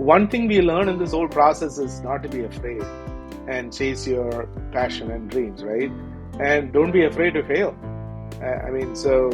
one thing we learn in this whole process is not to be afraid and chase your passion and dreams, right? And don't be afraid to fail. So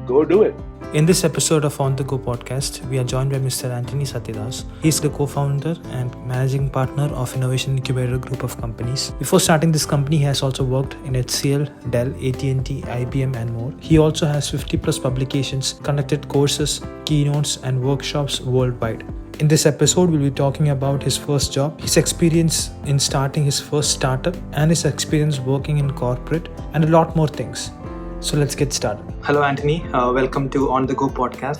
go do it. In this episode of On The Go podcast, we are joined by Mr. Antony Satyadas. He's the co-founder and managing partner of Innovation Incubator group of companies. Before starting this company, he has also worked in HCL, Dell, AT&T, IBM and more. He also has 50 plus publications, conducted courses, keynotes and workshops worldwide. In this episode, we'll be talking about his first job, his experience in starting his first startup, and his experience working in corporate, and a lot more things. So let's get started. Hello, Antony. Welcome to On The Go podcast.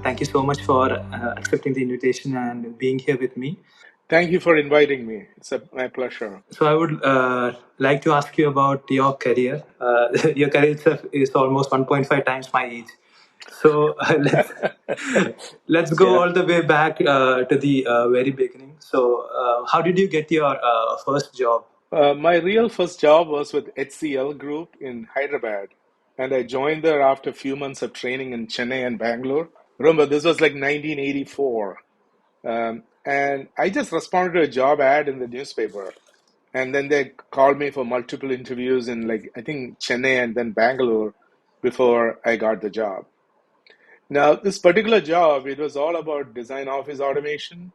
Thank you so much for accepting the invitation and being here with me. Thank you for inviting me. It's my pleasure. So I would like to ask you about your career. Your career itself is almost 1.5 times my age. So let's go all the way back to the very beginning. So how did you get your first job? My real first job was with HCL Group in Hyderabad. And I joined there after a few months of training in Chennai and Bangalore. Remember, this was like 1984. And I just responded to a job ad in the newspaper. And then they called me for multiple interviews in I think Chennai and then Bangalore before I got the job. Now, this particular job, it was all about design office automation,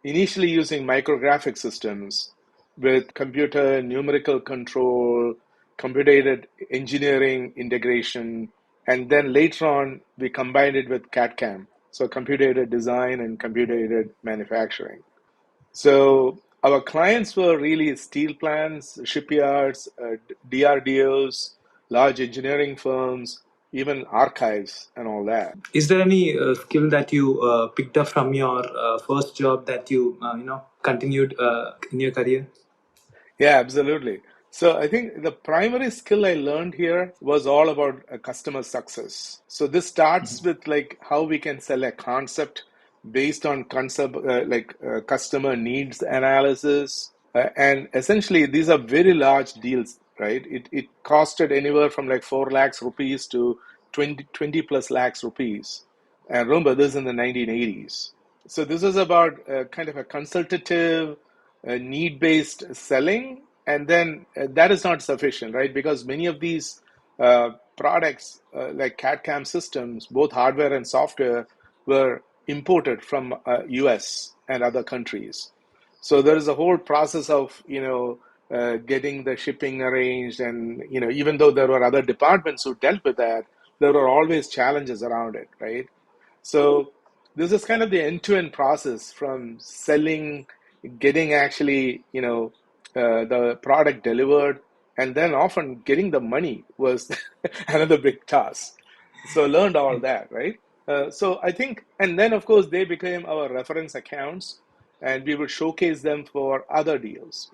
initially using micrographic systems with computer numerical control, computer-aided engineering integration, and then later on, we combined it with CAD/CAM, so computer-aided design and computer-aided manufacturing. So our clients were really steel plants, shipyards, DRDOs, large engineering firms, even archives and all that. Is there any skill that you picked up from your first job that you continued in your career? Yeah, absolutely. So I think the primary skill I learned here was all about customer success. So this starts with how we can sell a concept based on customer needs analysis. And essentially, these are very large deals, right? It costed anywhere from 4 lakhs rupees to 20 plus lakhs rupees. And remember, this is in the 1980s. So this is about kind of a consultative, need-based selling. And then that is not sufficient, right? Because many of these products, like CAD/CAM systems, both hardware and software, were imported from US and other countries. So there is a whole process of, getting the shipping arranged. And, even though there were other departments who dealt with that, there were always challenges around it, right? So this is kind of the end-to-end process from selling, getting actually, the product delivered, and then often getting the money was another big task. So learned all that, right? So I think, and then of course they became our reference accounts, and we would showcase them for other deals,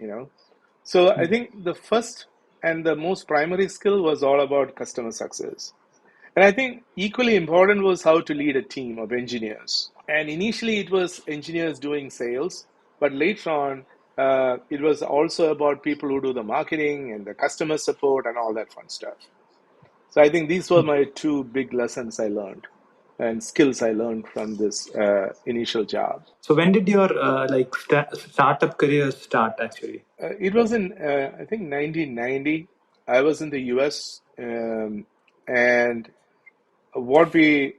So I think the first and the most primary skill was all about customer success. And I think equally important was how to lead a team of engineers. And initially it was engineers doing sales, but later on it was also about people who do the marketing and the customer support and all that fun stuff. So I think these were my two big lessons I learned and skills I learned from this initial job. So when did your startup career start actually? It was in, I think, 1990. I was in the US and what we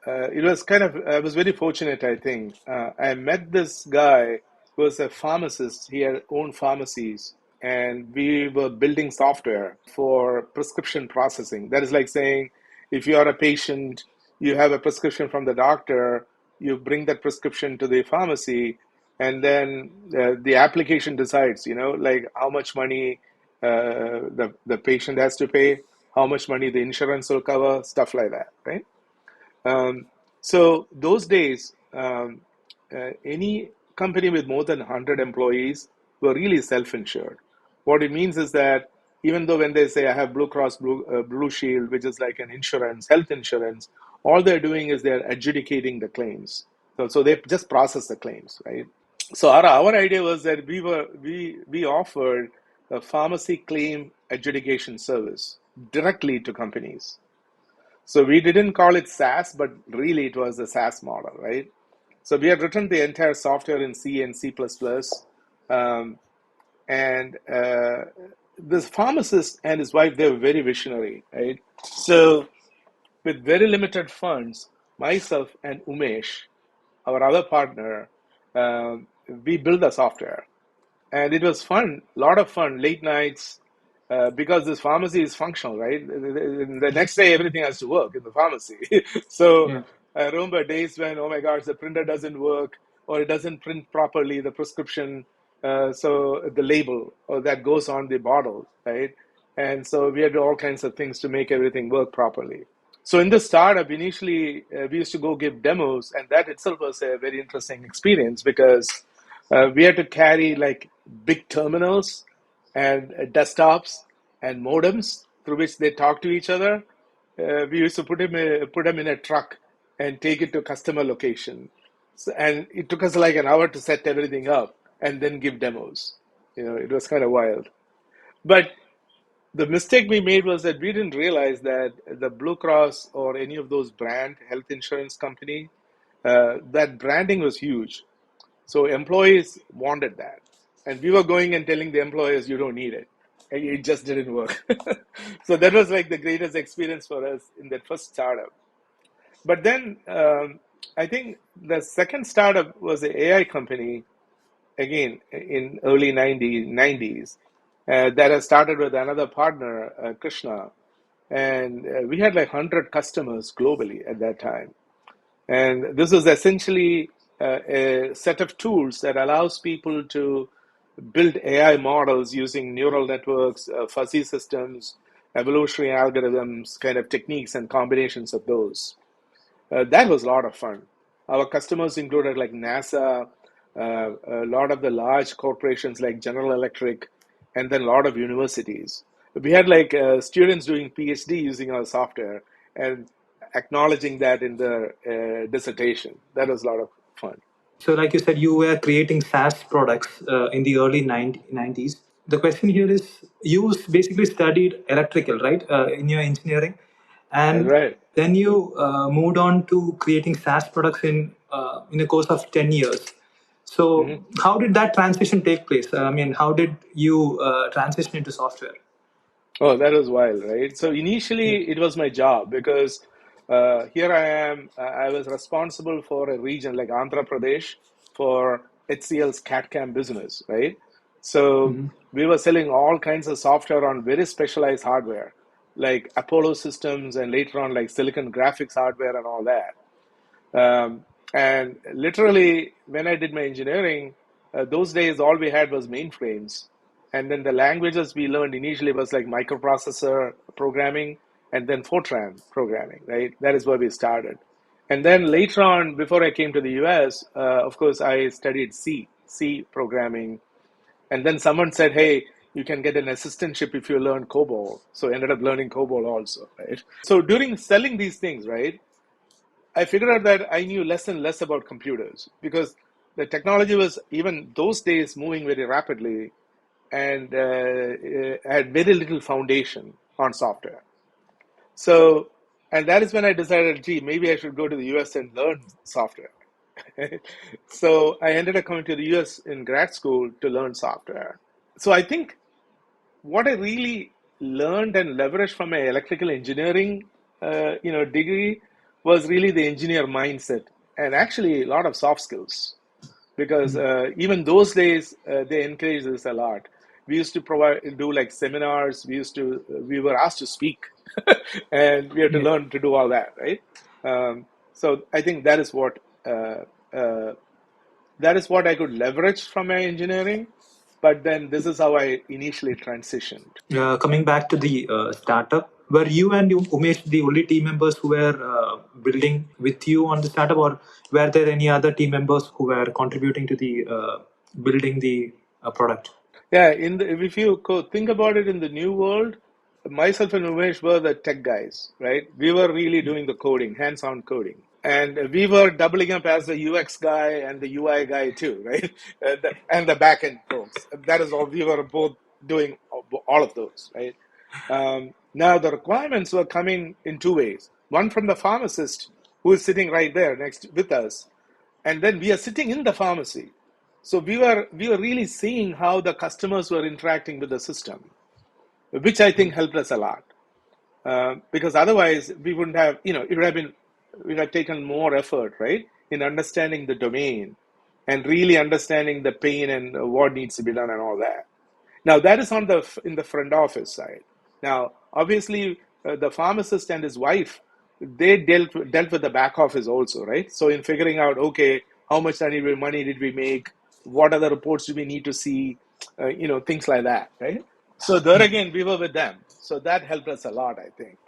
it was kind of, I was very fortunate, I think. I met this guy who was a pharmacist. He had owned pharmacies, and we were building software for prescription processing. That is like saying, if you are a patient, you have a prescription from the doctor, you bring that prescription to the pharmacy, and then the application decides, how much money the patient has to pay, how much money the insurance will cover, stuff like that, right? So those days, any company with more than 100 employees were really self-insured. What it means is that even though when they say I have Blue Cross Blue Shield, which is like an insurance, health insurance, all they're doing is they're adjudicating the claims. So they just process the claims, right? So our idea was that we offered a pharmacy claim adjudication service directly to companies. So we didn't call it SaaS, but really it was a SaaS model, right? So we had written the entire software in C and C++. Um, and this pharmacist and his wife, they were very visionary, right? So with very limited funds, myself and Umesh, our other partner, we built the software. And it was fun, a lot of fun, late nights, because this pharmacy is functional, right? The next day, everything has to work in the pharmacy. So Yeah. I remember days when, oh my gosh, the printer doesn't work or it doesn't print properly, the prescription, so the label or that goes on the bottle, right? And so we had all kinds of things to make everything work properly. So in the startup, initially, we used to go give demos, and that itself was a very interesting experience because we had to carry like big terminals and desktops and modems through which they talk to each other. We used to put them in a truck and take it to customer location. So, and it took us like an hour to set everything up and then give demos. It was kind of wild. But the mistake we made was that we didn't realize that the Blue Cross or any of those brand health insurance company, that branding was huge. So employees wanted that. And we were going and telling the employers, you don't need it. And it just didn't work. So that was like the greatest experience for us in that first startup. But then I think the second startup was an AI company, again, in early 90s, that I started with another partner, Krishna. And we had like 100 customers globally at that time. And this is essentially a set of tools that allows people to build AI models using neural networks, fuzzy systems, evolutionary algorithms, kind of techniques and combinations of those. That was a lot of fun. Our customers included like NASA, a lot of the large corporations like General Electric, and then a lot of universities. We had like students doing PhD using our software and acknowledging that in the dissertation. That was a lot of fun. So, like you said, you were creating SaaS products in the early 90s. The question here is you basically studied electrical, right, in your engineering, That's and right. then you moved on to creating SaaS products in a course of 10 years. So, Mhm. how did that transition take place? I mean, how did you transition into software? Oh, that was wild, right? So Yeah. initially, it was my job because here I am. I was responsible for a region like Andhra Pradesh for HCL's CAD/CAM business, right? So Mhm. we were selling all kinds of software on very specialized hardware, like Apollo systems, and later on like silicon graphics hardware and all that. And literally, when I did my engineering, those days all we had was mainframes. And then the languages we learned initially was like microprocessor programming and then Fortran programming, right? That is where we started. And then later on, before I came to the US, of course, I studied C programming. And then someone said, hey, you can get an assistantship if you learn COBOL. So I ended up learning COBOL also, right? So during selling these things, right, I figured out that I knew less and less about computers because the technology was, even those days, moving very rapidly, and had very little foundation on software. So, and that is when I decided, gee, maybe I should go to the US and learn software. So I ended up coming to the US in grad school to learn software. So I think what I really learned and leveraged from my electrical engineering, degree was really the engineer mindset and actually a lot of soft skills. Because even those days, they encouraged this a lot. We used to do like seminars. We were asked to speak, and we had to Yeah. learn to do all that, right? So I think uh, uh, that is what I could leverage from my engineering. But then this is how I initially transitioned. Coming back to the startup, were you and Umesh the only team members who were building with you on the startup, or were there any other team members who were contributing to the building the product? Yeah, if you think about it in the new world, myself and Umesh were the tech guys, right? We were really doing the coding, hands-on coding. And we were doubling up as the UX guy and the UI guy too, right? And the backend folks. That is all. We were both doing all of those, right? Now the requirements were coming in two ways. One from the pharmacist who is sitting right there next with us, And then we are sitting in the pharmacy. So we were really seeing how the customers were interacting with the system, which I think helped us a lot. Because otherwise we wouldn't have, it would have been, we'd have taken more effort, right, in understanding the domain and really understanding the pain and what needs to be done and all that. Now that is on the in the front office side. Now, obviously, the pharmacist and his wife, they dealt with the back office also, right? So in figuring out, okay, how much money did we make? What other reports do we need to see? Things like that, right? So there again, we were with them. So that helped us a lot, I think.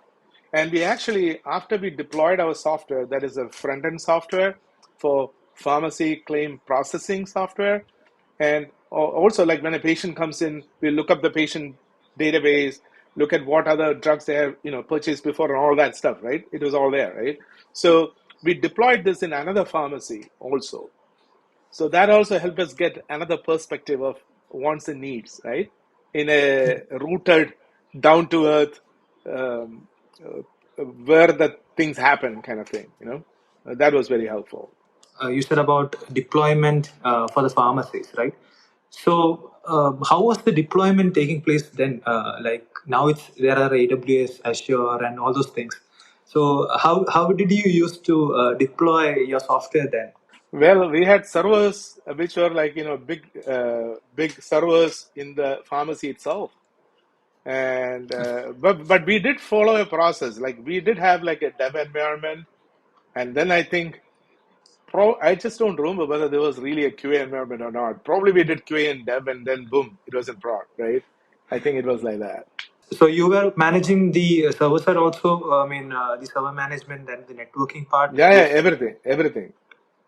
And we actually, after we deployed our software, that is a front end software for pharmacy claim processing software. And also, like when a patient comes in, we look up the patient database, look at what other drugs they have, purchased before and all that stuff, right? It was all there, right? So we deployed this in another pharmacy also. So that also helped us get another perspective of wants and needs, right? In a rooted, down to earth, um, where the things happen kind of thing. That was very helpful. You said about deployment for the pharmacies, right? So, how was the deployment taking place then? Like now, there are AWS, Azure, and all those things. So, how did you used to deploy your software then? Well, we had servers which were like big servers in the pharmacy itself, and but we did follow a process. Like we did have like a dev environment, and then I think I just don't remember whether there was really a QA environment or not. Probably we did QA and dev, and then boom, it was in prod, right? I think it was like that. So you were managing the server side also. I mean, the server management and the networking part. Yeah, Yes.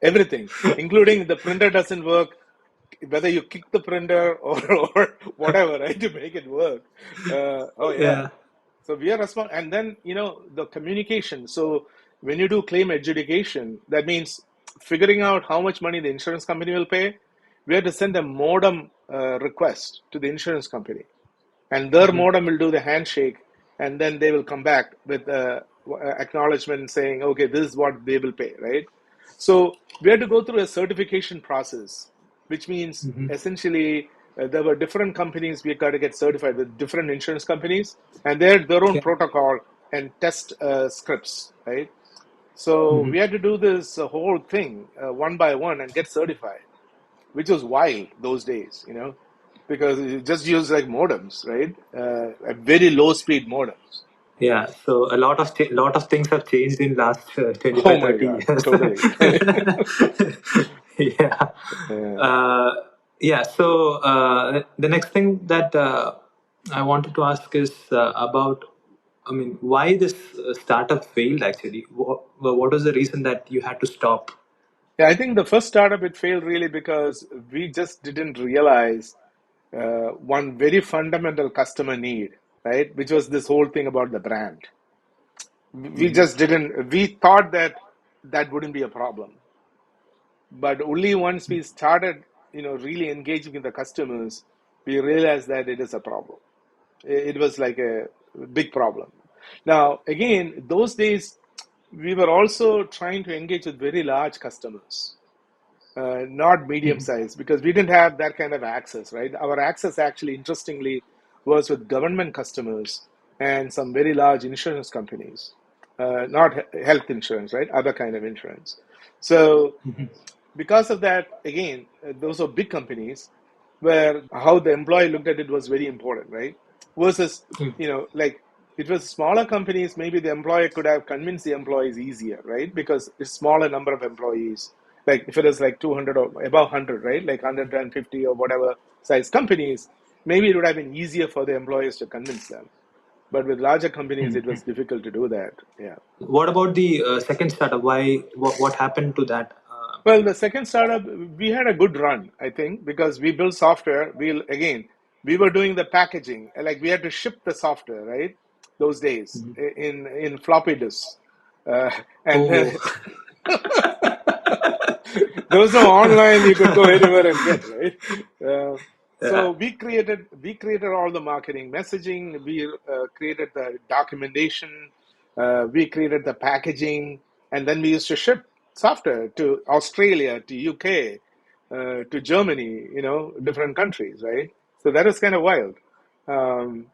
everything, including the printer doesn't work, whether you kick the printer or whatever, right, to make it work. Oh yeah. Yeah. So we are responsible, and then the communication. So when you do claim adjudication, that means figuring out how much money the insurance company will pay. We have to send a modem request to the insurance company, and their Mhm. modem will do the handshake, and then they will come back with acknowledgement saying, okay, this is what they will pay, right? So we had to go through a certification process, which means Mhm. essentially there were different companies we got to get certified with, different insurance companies, and they had their own Okay. protocol and test scripts, right? So Mhm. we had to do this whole thing one by one and get certified, which was wild those days, because you just use like modems, right? Very low speed modems. Yeah, so a lot of things have changed in last Oh 25, my 30 God, years. totally. Yeah. Yeah. Uh, yeah, so the next thing that I wanted to ask is about, I mean, why this startup failed actually? What was the reason that you had to stop? Yeah, I think the first startup it failed really because we just didn't realize one very fundamental customer need, right? Which was this whole thing about the brand. We Mhm. just didn't. We thought that that wouldn't be a problem, but only once we started, really engaging with the customers, we realized that it is a problem. It was like a big problem. Now, again, those days, we were also trying to engage with very large customers, not medium Mhm. size, because we didn't have that kind of access, right? Our access actually, interestingly, was with government customers and some very large insurance companies, not health insurance, right? Other kind of insurance. So Mhm. because of that, again, those are big companies where how the employee looked at it was very important, right? Versus, Mhm. like it was smaller companies, maybe the employer could have convinced the employees easier, right? Because it's smaller number of employees. Like if it is like 200 or above 100, right? Like 150 or whatever size companies, maybe it would have been easier for the employers to convince them. But with larger companies, it was Mhm. difficult to do that. Yeah. What about the second startup? What happened to that? Well, the second startup, we had a good run, I think, because we built software. We were doing the packaging, like we had to ship the software, right? Those days Mhm. in floppy disks, uh, and Oh. then there was no online you could go anywhere and get, right? Yeah. So we created all the marketing messaging. We created the documentation. We created the packaging, and then we used to ship. software to Australia, to UK, to Germany, different countries, right? So that is kind of wild. Um,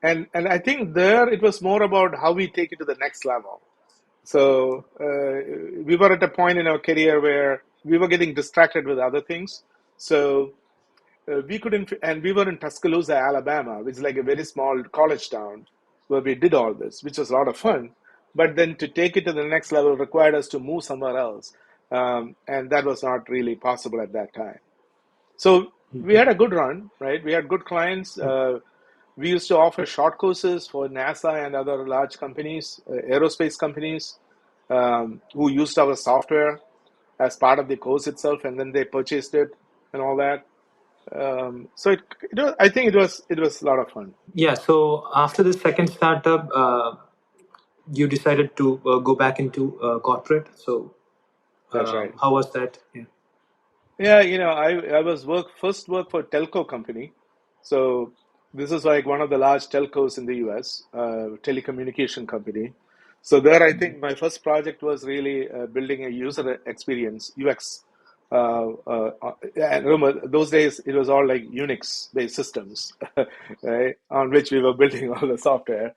and I think there it was more about how we take it to the next level. So we were at a point in our career where we were getting distracted with other things. So we couldn't, and we were in Tuscaloosa, Alabama, which is like a very small college town where we did all this, which was a lot of fun. But then to take it to the next level required us to move somewhere else. And that was not really possible at that time. So we had a good run, right? We had good clients. We used to offer short courses for NASA and other large companies, aerospace companies, who used our software as part of the course itself, and then they purchased it and all that. So I think it was a lot of fun. Yeah. So after the second startup, you decided to go back into corporate. So That's right. how was that? Yeah. Yeah, I was first work for telco company. So this is like one of the large telcos in the US, telecommunication company. So there, I think my first project was really building a user experience, UX. And remember, those days it was all like Unix-based systems, right, on which we were building all the software.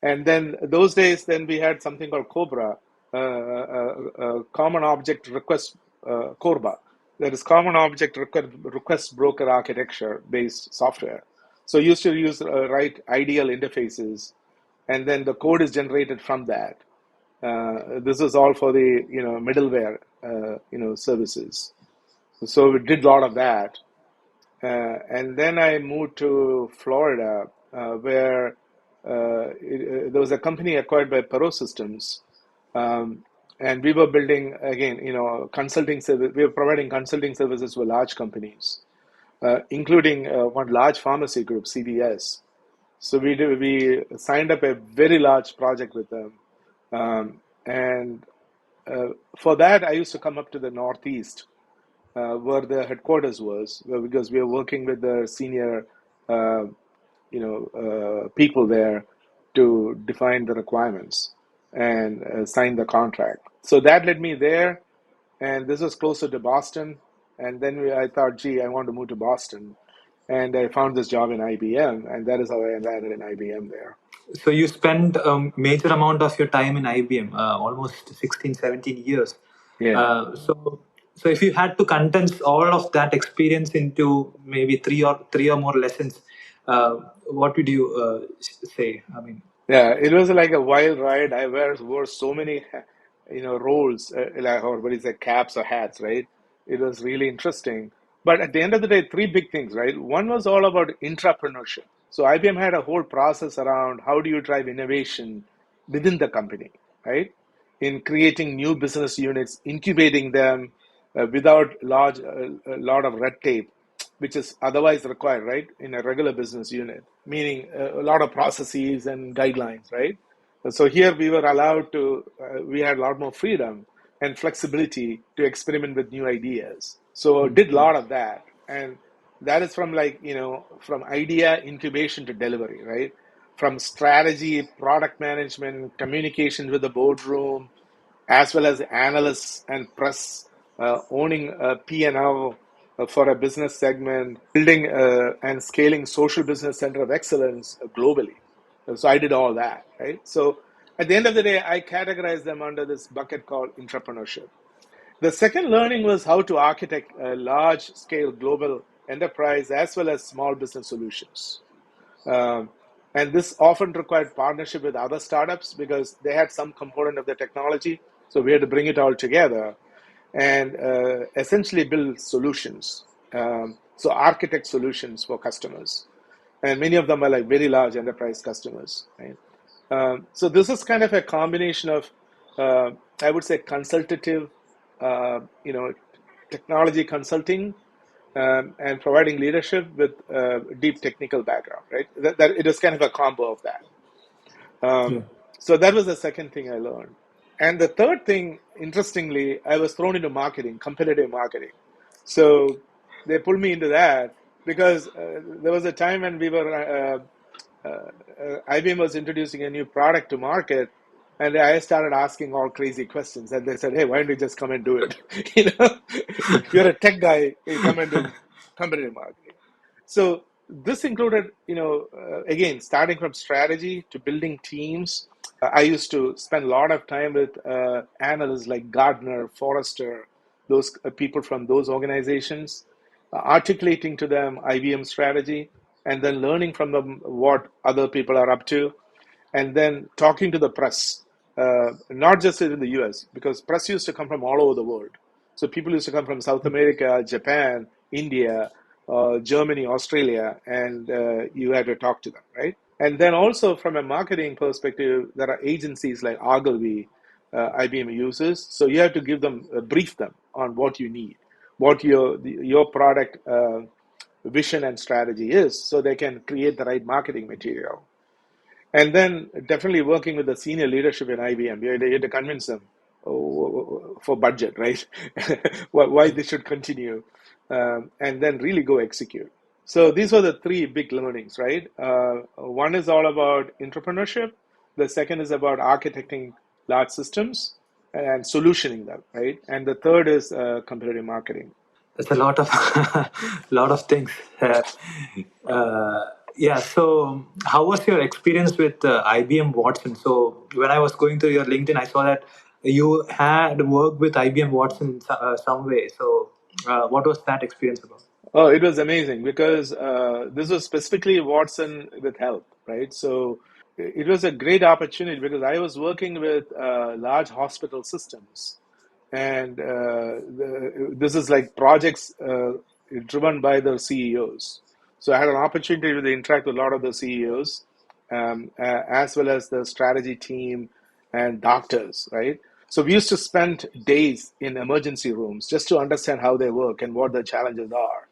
And then those days, then we had something called Cobra, Common Object Request, CORBA. That is Common Object Request Broker Architecture based software. So you used to use write ideal interfaces, and then the code is generated from that. This is all for the middleware services. So we did a lot of that. And then I moved to Florida, where there was a company acquired by Perot Systems, and we were building again, consulting service. We were providing consulting services for large companies, including one large pharmacy group, CVS. So we signed up a very large project with them, and for that I used to come up to the Northeast, where the headquarters was, because we were working with the senior, uh, people there to define the requirements and sign the contract. So that led me there, and this was closer to Boston. And then I thought, gee, I want to move to Boston, and I found this job in IBM, and that is how I landed in IBM there. So you spend a major amount of your time in IBM, almost 16, 17 years. Yeah. So if you had to condense all of that experience into maybe three or more lessons, what would you say? I mean, Yeah, it was like a wild ride. I wore so many, roles, like, or what is it, caps or hats, right? It was really interesting. But at the end of the day, three big things, right? One was all about entrepreneurship. So IBM had a whole process around how do you drive innovation within the company, right? In creating new business units, incubating them without a lot of red tape, which is otherwise required, right, in a regular business unit, meaning a lot of processes and guidelines, right? So here we were allowed to, we had a lot more freedom and flexibility to experiment with new ideas. So did a lot of that. And that is from from idea incubation to delivery, right? From strategy, product management, communication with the boardroom, as well as analysts and press, owning a P&L for a business segment, building and scaling social business center of excellence globally. So I did all that, right? So at the end of the day, I categorized them under this bucket called entrepreneurship. The second learning was how to architect a large scale global enterprise as well as small business solutions. Um, and this often required partnership with other startups because they had some component of the technology. So we had to bring it all together and essentially build solutions. So architect solutions for customers. And many of them are like very large enterprise customers. Right? So this is kind of a combination of, I would say, consultative, uh, you know, technology consulting, and providing leadership with deep technical background, right? That it is kind of a combo of that. yeah. So that was the second thing I learned. And the third thing, interestingly, I was thrown into marketing, competitive marketing. So they pulled me into that because there was a time when IBM was introducing a new product to market, And I started asking all crazy questions, and they said, "Hey, why don't you just come and do it? You know, you're a tech guy. You come and do competitive marketing." So this included, again, starting from strategy to building teams. I used to spend a lot of time with analysts like Gardner, Forrester, those people from those organizations, articulating to them IBM strategy, and then learning from them what other people are up to, and then talking to the press, not just in the US, because press used to come from all over the world. So people used to come from South America, Japan, India, Germany, Australia, and you had to talk to them, right? And then also from a marketing perspective, there are agencies like Ogilvy, IBM uses. So you have to give them, brief them on what you need, what your product vision and strategy is, so they can create the right marketing material. And then definitely working with the senior leadership in IBM, you had to convince them for budget, right? Why they should continue, and then really go execute. So these were the three big learnings, right? One is all about entrepreneurship. The second is about architecting large systems and solutioning them, right? And the third is competitive marketing. That's a lot of lot of things. Yeah. So, how was your experience with IBM Watson? So, when I was going through your LinkedIn, I saw that you had worked with IBM Watson in some way. So, what was that experience about? Oh, it was amazing because this was specifically Watson with help, right? So it was a great opportunity because I was working with large hospital systems, and this is like projects driven by the CEOs. So I had an opportunity to interact with a lot of the CEOs, as well as the strategy team and doctors, right? So we used to spend days in emergency rooms just to understand how they work and what the challenges are.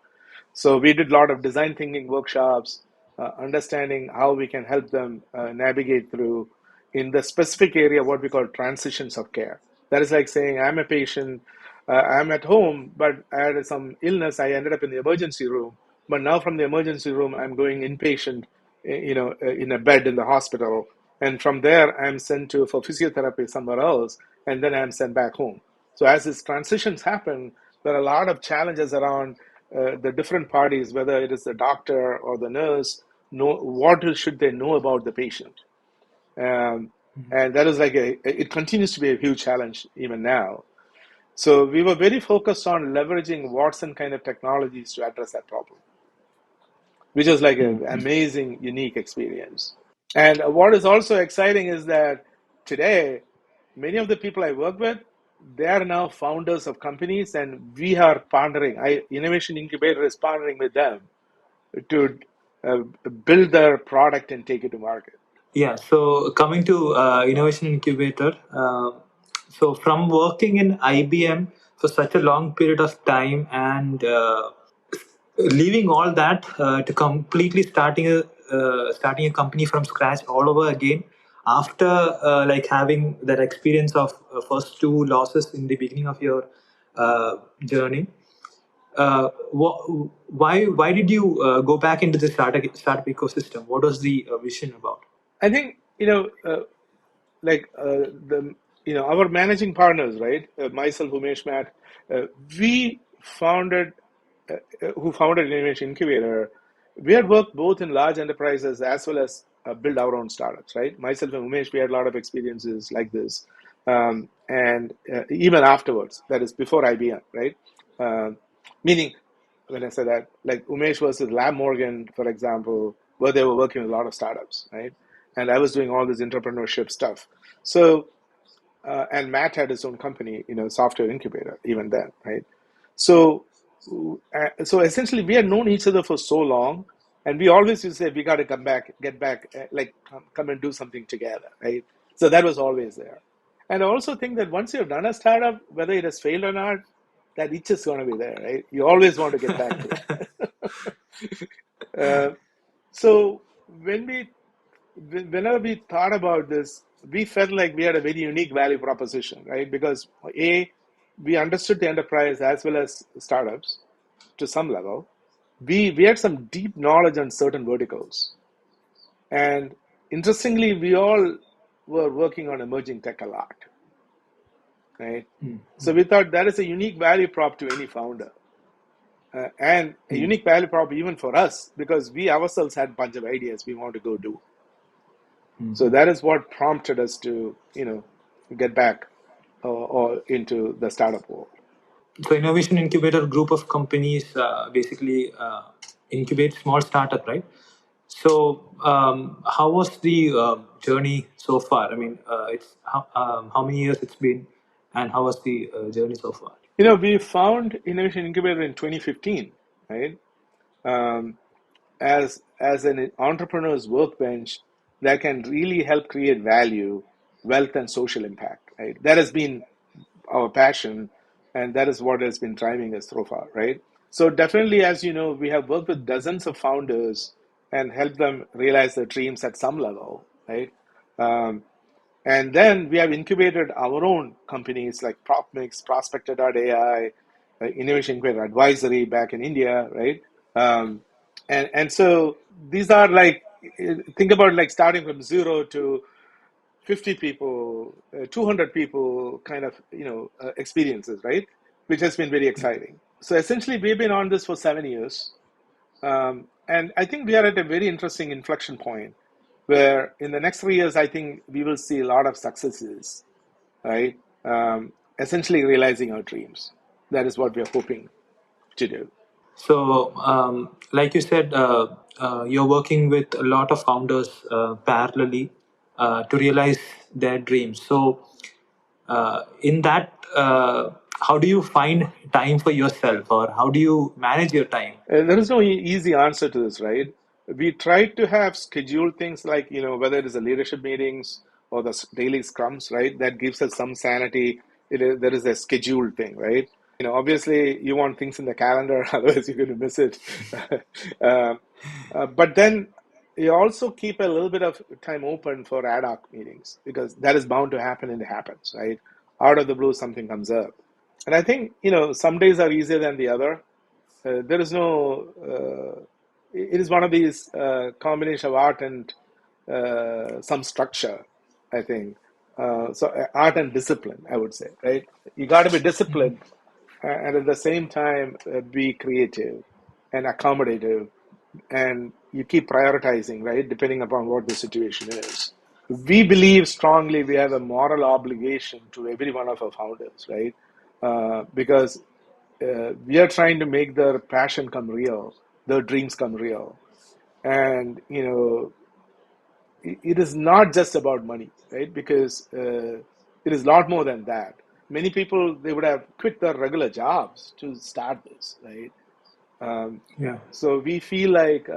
So we did a lot of design thinking workshops, understanding how we can help them navigate through in the specific area what we call transitions of care. That is like saying I'm a patient, I'm at home, but I had some illness. I ended up in the emergency room, but now from the emergency room I'm going inpatient, in a bed in the hospital, and from there I'm sent to for physiotherapy somewhere else, and then I'm sent back home. So as these transitions happen, there are a lot of challenges around the different parties, whether it is the doctor or the nurse, know what should they know about the patient, um, and that is like it continues to be a huge challenge even now. So we were very focused on leveraging Watson kind of technologies to address that problem, which is like an amazing, unique experience. And what is also exciting is that today, many of the people I work with, they are now founders of companies, and we are partnering. Innovation Incubator is partnering with them to build their product and take it to market. Yeah. So, coming to Innovation Incubator, so from working in IBM for such a long period of time and leaving all that to completely starting a company from scratch all over again after like having that experience of first two losses in the beginning of your journey. Why did you go back into the startup ecosystem? What was the vision about? I think the our managing partners, right? Myself, Umesh, Matt, we founded who founded Innovation Incubator. We had worked both in large enterprises as well as build our own startups, right? Myself and Umesh, we had a lot of experiences like this, and even afterwards, that is before IBM, right? Meaning, when I say that, like Umesh was with Lab Morgan, for example, where they were working with a lot of startups, right? And I was doing all this entrepreneurship stuff. So, and Matt had his own company, software incubator, even then, right? So, so essentially, we had known each other for so long, and we always used to say, we got to come back, get back, like come and do something together, right? So that was always there. And I also think that once you've done a startup, whether it has failed or not, that itch is going to be there, right? You always want to get back to it. So whenever we thought about this, we felt like we had a very unique value proposition, right? Because we understood the enterprise as well as startups to some level. We had some deep knowledge on certain verticals, and interestingly, we all were working on emerging tech a lot, right? So we thought that is a unique value prop to any founder, and a unique value prop even for us, because we ourselves had a bunch of ideas we want to go do. So that is what prompted us to, get back or into the startup world. So Innovation Incubator group of companies basically incubate small startup, right? So how was the journey so far? I mean, it's how many years it's been, and how was the journey so far? We found Innovation Incubator in 2015, right? Um, as an entrepreneur's workbench that can really help create value, wealth, and social impact, right? That has been our passion, and that is what has been driving us so far, right? So definitely, as you know, we have worked with dozens of founders and helped them realize their dreams at some level, right? Um, and then we have incubated our own companies like PropMix, Prospector.ai, Innovation Incubator Advisory back in India, right? Um, and so these are like, think about like starting from zero to 50 people, 200 people kind of, experiences, right? Which has been very exciting. So essentially, we've been on this for 7 years. And I think we are at a very interesting inflection point where in the next 3 years, I think we will see a lot of successes, right? Essentially realizing our dreams. That is what we are hoping to do. So, like you said, you're working with a lot of founders parallelly to realize their dreams. So, in that, how do you find time for yourself, or how do you manage your time? There is no easy answer to this, right? We try to have scheduled things like, whether it is the leadership meetings or the daily scrums, right? That gives us some sanity. There is a scheduled thing, right? Obviously you want things in the calendar, otherwise you're going to miss it. uh, but then you also keep a little bit of time open for ad hoc meetings because that is bound to happen and it happens, right? Out of the blue, something comes up. And I think, some days are easier than the other. There is no, it is one of these combination of art and some structure, I think. So art and discipline, I would say, right? You got to be disciplined and at the same time be creative and accommodative, and you keep prioritizing, right, depending upon what the situation is. We believe strongly we have a moral obligation to every one of our founders, right? Because we are trying to make their passion come real, their dreams come real. And, it is not just about money, right? Because it is a lot more than that. Many people, they would have quit their regular jobs to start this, right? Um, Yeah. so we feel like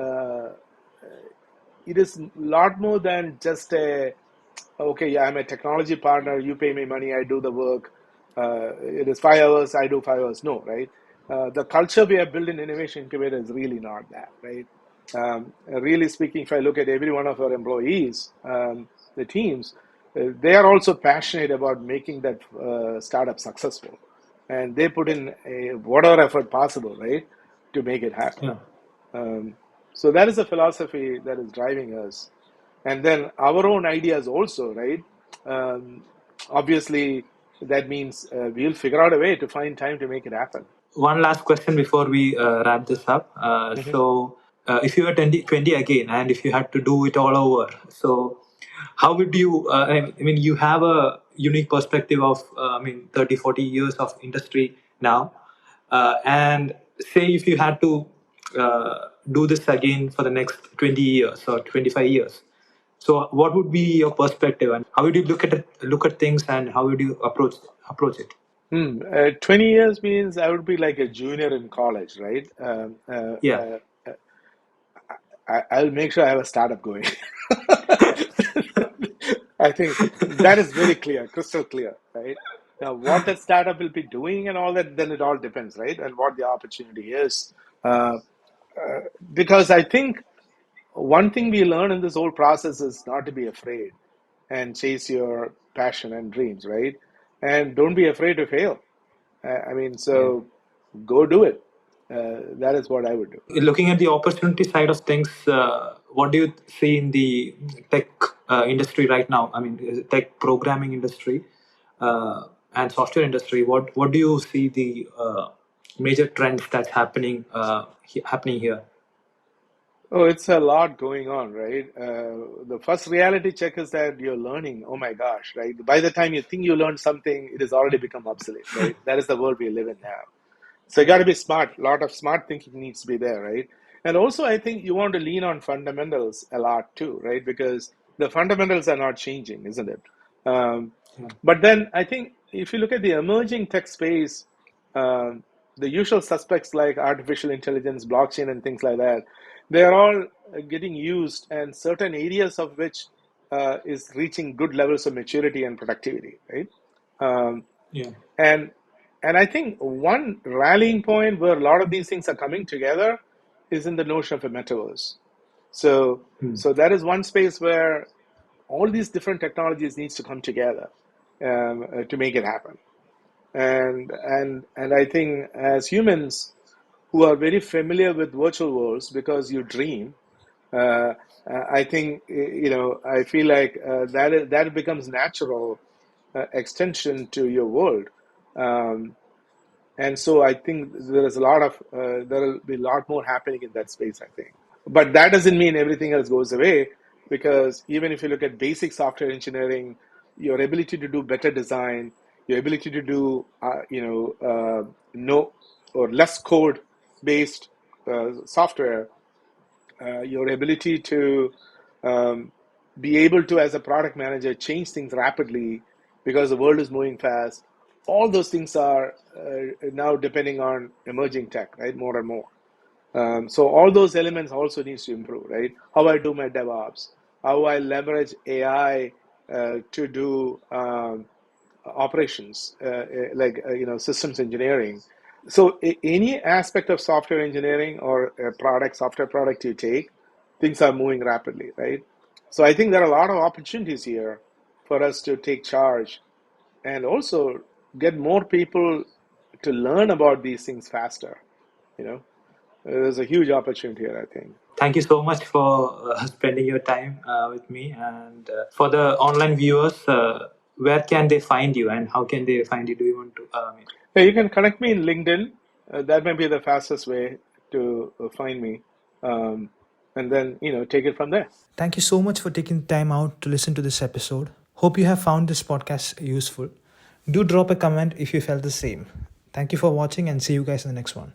it is a lot more than just okay, yeah, I'm a technology partner, you pay me money, I do the work. It is 5 hours, I do 5 hours. No, right? The culture we have built in Innovation Incubator is really not that, right? Really speaking, if I look at every one of our employees, the teams, they are also passionate about making that startup successful. And they put in whatever effort possible, right, to make it happen. Yeah. Um, so that is a philosophy that is driving us. And then our own ideas also, right? Um, Obviously, that means we'll figure out a way to find time to make it happen. One last question before we wrap this up. Mhm. If you were 20 again, and if you had to do it all over, so how would you, I mean, you have a unique perspective of, 30, 40 years of industry now. And say if you had to do this again for the next 20 years or 25 years. So what would be your perspective, and how would you look at things, and how would you approach it? 20 years means I would be like a junior in college, right? Yeah. I'll make sure I have a startup going. I think that is very clear, crystal clear, right? Now, what that startup will be doing and all that, then it all depends, right? And what the opportunity is. Uh, because I think one thing we learn in this whole process is not to be afraid and chase your passion and dreams, right? And don't be afraid to fail. Yeah. So go do it. That is what I would do. Looking at the opportunity side of things, what do you see in the tech industry right now, I mean, tech programming industry and software industry, what do you see the major trends that's happening here? Oh, it's a lot going on, right? The first reality check is that you're learning. Oh my gosh, right? By the time you think you learned something, it has already become obsolete, right? That is the world we live in now. So you got to be smart. A lot of smart thinking needs to be there, right? And also, I think you want to lean on fundamentals a lot too, right? Because the fundamentals are not changing, isn't it? Um, Yeah. but then I think if you look at the emerging tech space, um, the usual suspects like artificial intelligence, blockchain, and things like that, they are all getting used, and certain areas of which is reaching good levels of maturity and productivity, right? Um, Yeah. and and I think one rallying point where a lot of these things are coming together is in the notion of a metaverse. So Hmm. so that is one space where all these different technologies needs to come together to make it happen. And I think as humans who are very familiar with virtual worlds because you dream, uh, I think I feel like that becomes natural extension to your world. Um, and so I think there will be a lot more happening in that space, I think. But that doesn't mean everything else goes away, because even if you look at basic software engineering, your ability to do better design, your ability to do no or less code based software, your ability to be able to, as a product manager, change things rapidly because the world is moving fast. All those things are now depending on emerging tech, right? More and more. So all those elements also needs to improve, right? How I do my DevOps, how I leverage AI to do operations, systems engineering. So any aspect of software engineering or a software product you take, things are moving rapidly, right? So I think there are a lot of opportunities here for us to take charge and also get more people to learn about these things faster. You know, there's a huge opportunity here, I think. Thank you so much for spending your time with me. And for the online viewers, where can they find you and how can they find you? Do you want to? Yeah, you can connect me in LinkedIn. That might be the fastest way to find me, and then take it from there. Thank you so much for taking time out to listen to this episode. Hope you have found this podcast useful. Do drop a comment if you felt the same. Thank you for watching and see you guys in the next one.